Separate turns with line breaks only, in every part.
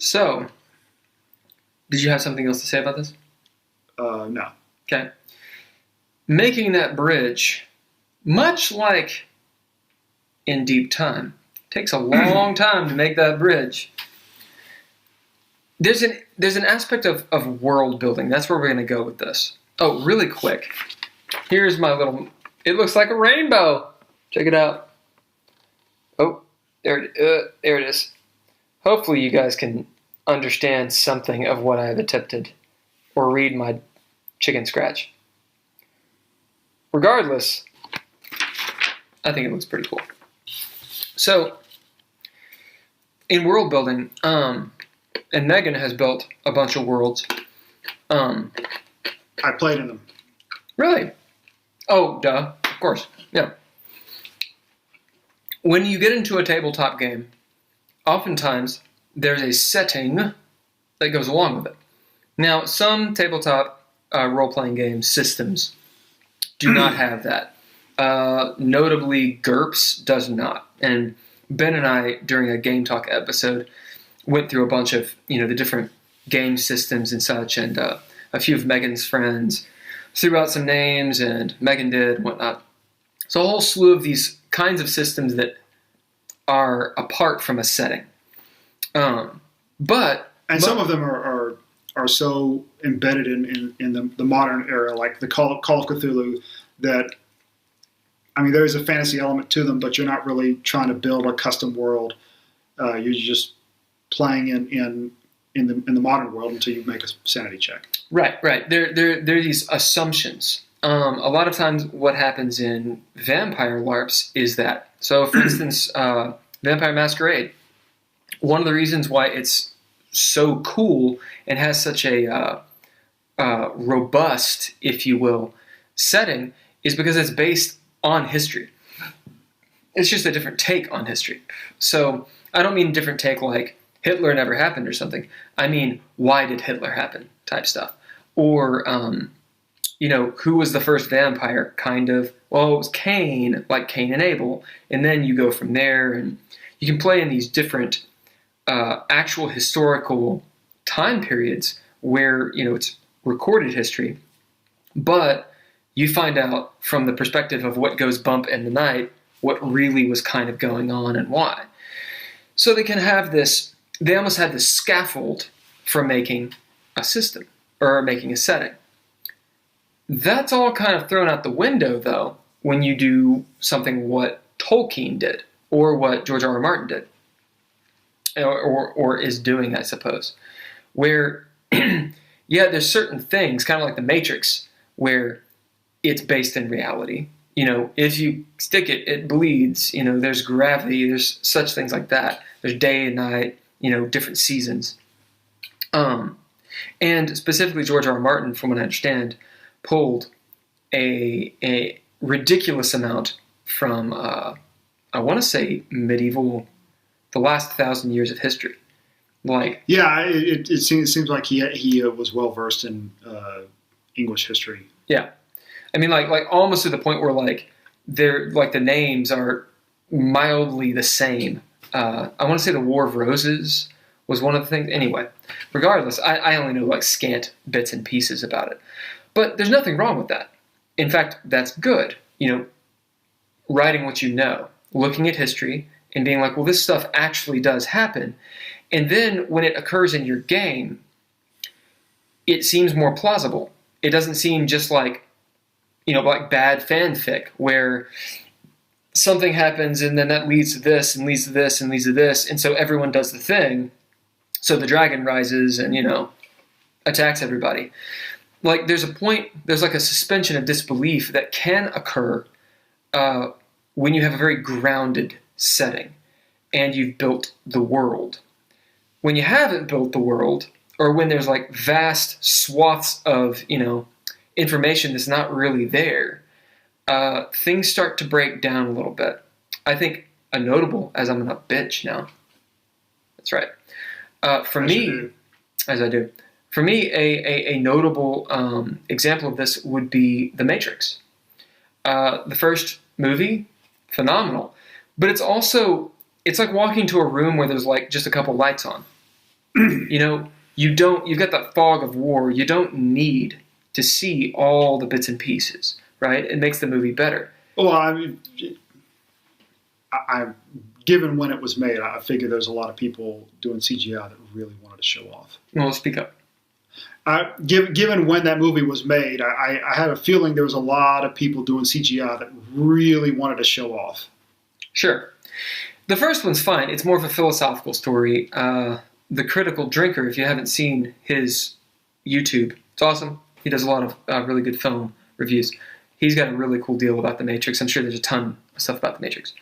So, did you have something else to say about this?
No.
Okay. Making that bridge, much like in Deep Time, takes a long time to make that bridge. There's an aspect of world building. That's where we're going to go with this. Oh, really quick. Here's my little... It looks like a rainbow. Check it out. Oh, there it is. Hopefully you guys can understand something of what I have attempted, or read my chicken scratch. Regardless, I think it looks pretty cool. So, in world building, and Megan has built a bunch of worlds.
I played in them.
Really? Oh, duh. Of course. Yeah. When you get into a tabletop game, oftentimes there's a setting that goes along with it. Now, some tabletop role-playing game systems do not have that. Notably, GURPS does not. And Ben and I, during a Game Talk episode, went through a bunch of the different game systems and such, and a few of Megan's friends threw out some names, and Megan did, and whatnot. So a whole slew of these kinds of systems that are apart from a setting. Some
of them are so embedded in the modern era, like the Call of Cthulhu, that, I mean, there is a fantasy element to them, but you're not really trying to build a custom world. You're just playing in the modern world until you make a sanity check. Right.
There are these assumptions. A lot of times what happens in Vampire LARPs is that. So, for instance, Vampire Masquerade, one of the reasons why it's so cool and has such a robust, if you will, setting is because it's based on history. It's just a different take on history. So, I don't mean different take like Hitler never happened or something. I mean, why did Hitler happen type stuff. Or, who was the first vampire kind of? Well, it was Cain, like Cain and Abel. And then you go from there, and you can play in these different actual historical time periods where, it's recorded history. But you find out from the perspective of what goes bump in the night, what really was kind of going on and why. So they can have this, they almost have this scaffold for making a system or making a setting. That's all kind of thrown out the window, though, when you do something what Tolkien did or what George R. R. Martin did, or is doing, I suppose, where, there's certain things, kind of like The Matrix, where it's based in reality. If you stick it, it bleeds. There's gravity. There's such things like that. There's day and night. Different seasons. And specifically, George R. R. Martin, from what I understand, pulled a ridiculous amount from, I want to say, medieval, the last 1,000 years of history.
It seems like he was well versed in English history.
Yeah. I mean, like almost to the point where they're the names are mildly the same. I want to say the War of Roses was one of the things. Anyway, regardless, I only know scant bits and pieces about it. But there's nothing wrong with that. In fact, that's good. Writing what you know, looking at history, and being like, well, this stuff actually does happen. And then when it occurs in your game, it seems more plausible. It doesn't seem just like bad fanfic where something happens and then that leads to this and leads to this and leads to this, and so everyone does the thing. So the dragon rises and, attacks everybody. There's a point, there's a suspension of disbelief that can occur when you have a very grounded setting and you've built the world. When you haven't built the world, or when there's vast swaths of, information that's not really there, things start to break down a little bit. I think a notable, as I'm going to bitch now. That's right. For me, a notable example of this would be The Matrix. The first movie, phenomenal. But it's like walking to a room where there's just a couple lights on. You know, you've got that fog of war. You don't need to see all the bits and pieces, right? It makes the movie better.
Well, I mean, given when it was made, I figure there's a lot of people doing CGI that really wanted to show off.
Well, speak up.
Given when that movie was made, I had a feeling there was a lot of people doing CGI that really wanted to show off.
Sure. The first one's fine. It's more of a philosophical story. The Critical Drinker, if you haven't seen his YouTube, it's awesome. He does a lot of really good film reviews. He's got a really cool deal about The Matrix. I'm sure there's a ton of stuff about The Matrix.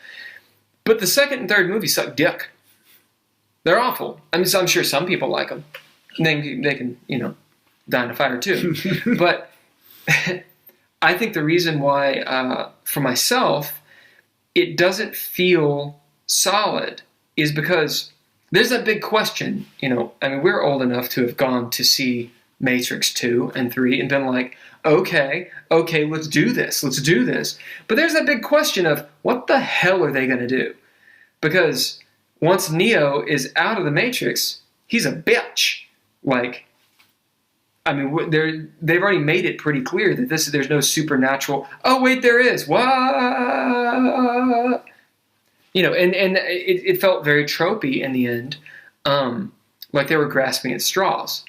But the second and third movies suck dick. They're awful. I mean, so I'm sure some people like them. They can, die in a fight or two. But I think the reason why, for myself, it doesn't feel solid is because there's that big question, we're old enough to have gone to see Matrix 2 and 3 and been like, okay, let's do this. But there's that big question of what the hell are they going to do? Because once Neo is out of the Matrix, he's a bitch. They've already made it pretty clear that there's no supernatural. Oh wait, there is. What? And it felt very tropey in the end, like they were grasping at straws,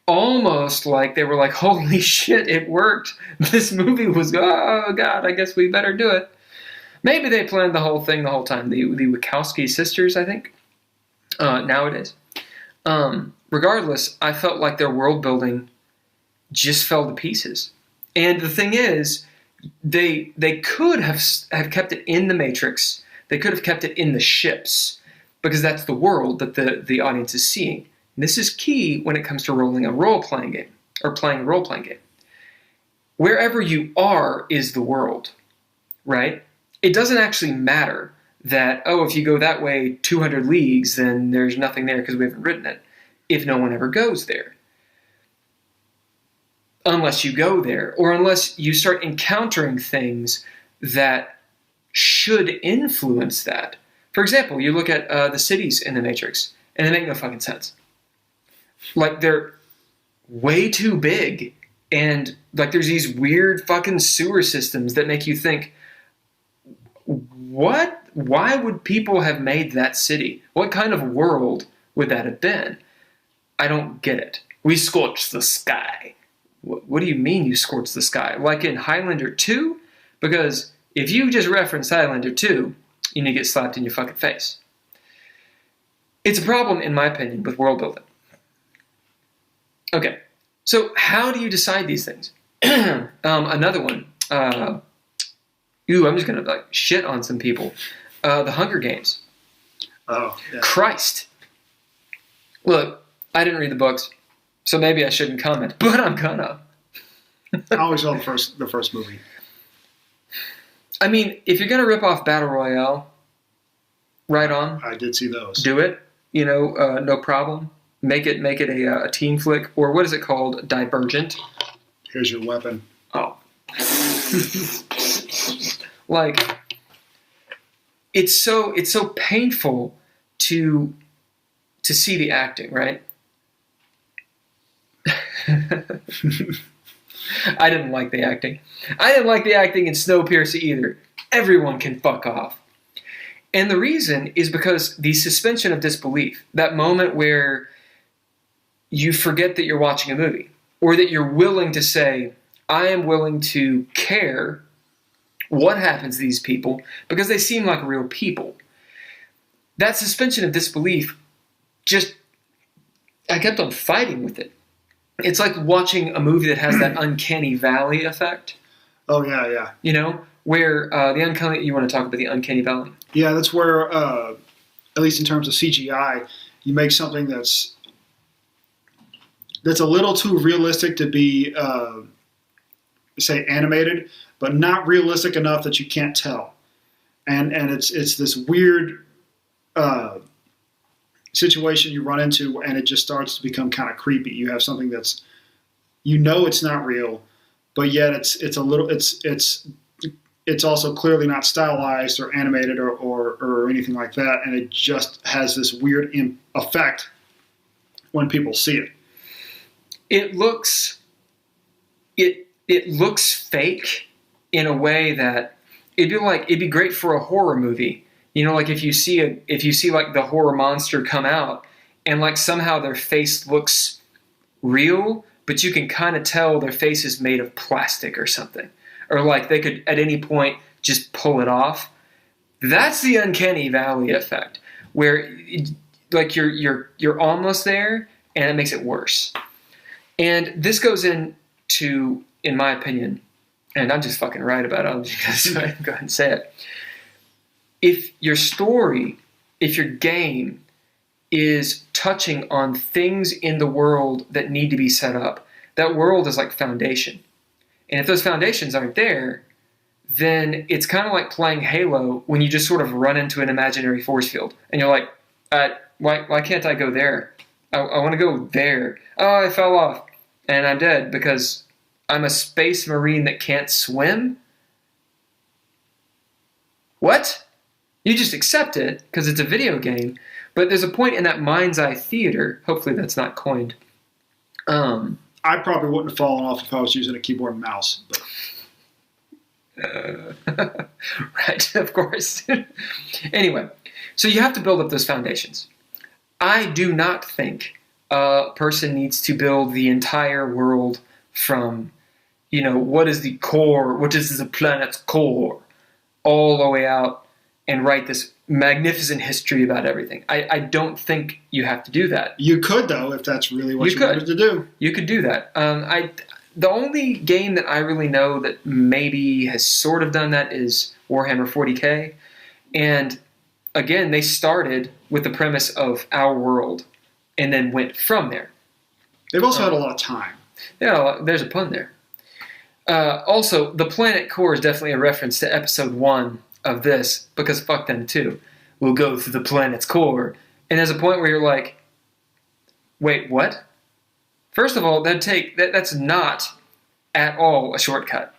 almost like they were like, "Holy shit, it worked! This movie was oh god, I guess we better do it." Maybe they planned the whole thing the whole time. The Wachowski sisters, I think, nowadays. Regardless, I felt like their world building just fell to pieces. And the thing is, they could have kept it in the Matrix. They could have kept it in the ships, because that's the world that the audience is seeing. And this is key when it comes to rolling a role-playing game, or playing a role-playing game. Wherever you are is the world, right? It doesn't actually matter that, if you go that way 200 leagues, then there's nothing there because we haven't written it, if no one ever goes there. Unless you go there, or unless you start encountering things that should influence that. For example, you look at the cities in the Matrix, and they make no fucking sense. They're way too big, and there's these weird fucking sewer systems that make you think, what? Why would people have made that city? What kind of world would that have been? I don't get it. We scorched the sky. What do you mean you scorched the sky? Like in Highlander 2? Because if you just reference Highlander 2, you need to get slapped in your fucking face. It's a problem, in my opinion, with world building. Okay, so how do you decide these things? Another one. I'm just going to shit on some people. The Hunger Games.
Oh, yeah. Christ.
Look, I didn't read the books, so maybe I shouldn't comment, but I'm gonna.
I always saw the first movie.
I mean, if you're gonna rip off Battle Royale, right on.
I did see those.
Do it. No problem. Make it a teen flick, or what is it called? Divergent.
Here's your weapon.
Oh. It's so painful to see the acting, right? I didn't like the acting. I didn't like the acting in Snowpiercer either. Everyone can fuck off. And the reason is because the suspension of disbelief, that moment where you forget that you're watching a movie, or that you're willing to say, I am willing to care what happens to these people because they seem like real people. That suspension of disbelief, I kept on fighting with it. It's like watching a movie that has that uncanny valley effect.
Oh, yeah.
Where the uncanny, you want to talk about the uncanny valley?
Yeah, that's where, at least in terms of CGI, you make something that's a little too realistic to be, say, animated, but not realistic enough that you can't tell. And it's this weird situation you run into, and it just starts to become kind of creepy. You have something that's, it's not real, but yet it's also clearly not stylized or animated or anything like that, and it just has this weird effect when people see it.
It looks fake in a way that it'd be great for a horror movie. You know, like if you see like the horror monster come out and like somehow their face looks real, but you can kind of tell their face is made of plastic or something, or like they could at any point just pull it off. That's the uncanny valley effect, where like you're almost there and it makes it worse. And this goes into, in my opinion, and I'm just fucking right about it, I'm just going to go ahead and say it. If your story, if your game is touching on things in the world that need to be set up, that world is like foundation. And if those foundations aren't there, then it's kind of like playing Halo when you just sort of run into an imaginary force field. And you're like, why can't I go there? I want to go there. Oh, I fell off. And I'm dead because I'm a space marine that can't swim? What? You just accept it because it's a video game. But there's a point in that mind's eye theater, hopefully that's not coined.
I probably wouldn't have fallen off if I was using a keyboard and mouse. But.
Right, of course. Anyway, so you have to build up those foundations. I do not think a person needs to build the entire world from, you know, what is the core, what is the planet's core, all the way out and write this magnificent history about everything. I don't think you have to do that.
You could, though, if that's really what you wanted to do.
You could do that. The only game that I really know that maybe has sort of done that is Warhammer 40K. And again, they started with the premise of our world and then went from there.
They've also had a lot of time.
There's a pun there. Also, the planet core is definitely a reference to episode 1 of this, because fuck them too. We'll go through the planet's core. And there's a point where you're like, wait, what? First of all, that's not at all a shortcut.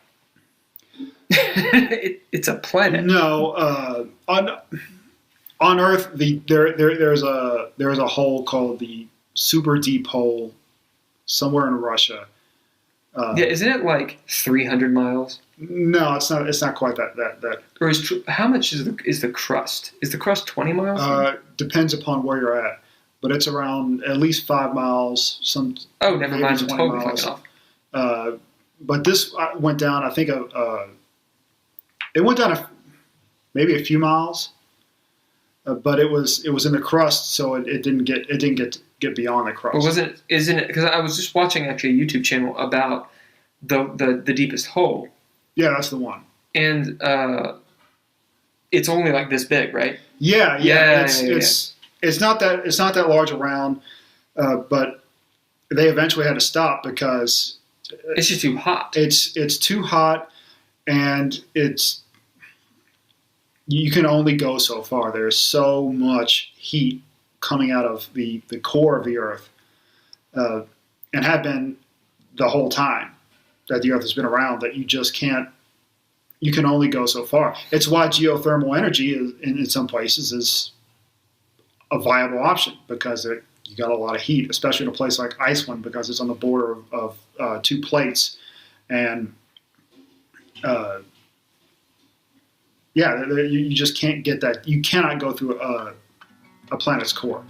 It's a planet.
No, on Earth, there's a hole called the super deep hole somewhere in Russia.
Yeah, isn't it like 300 miles?
No, it's not. It's not quite that.
Or how much is the crust? Is the crust 20 miles?
Depends upon where you're at, but it's around at least 5 miles.
Never mind. I'm totally fucking off.
But this went down. I think it went down maybe a few miles, but it was in the crust, so it didn't get beyond the crust.
Well, isn't it? Because I was just watching actually a YouTube channel about the deepest hole.
Yeah, that's the one.
And it's only like this big, right?
Yeah. It's not that large around, but they eventually had to stop because
it's just too hot.
It's too hot, and you can only go so far. There's so much heat coming out of the core of the Earth, and have been the whole time that the Earth has been around, that you just can't. You can only go so far. It's why geothermal energy in some places is a viable option, because you got a lot of heat, especially in a place like Iceland, because it's on the border of 2 plates, and you just can't get that. You cannot go through a planet's core.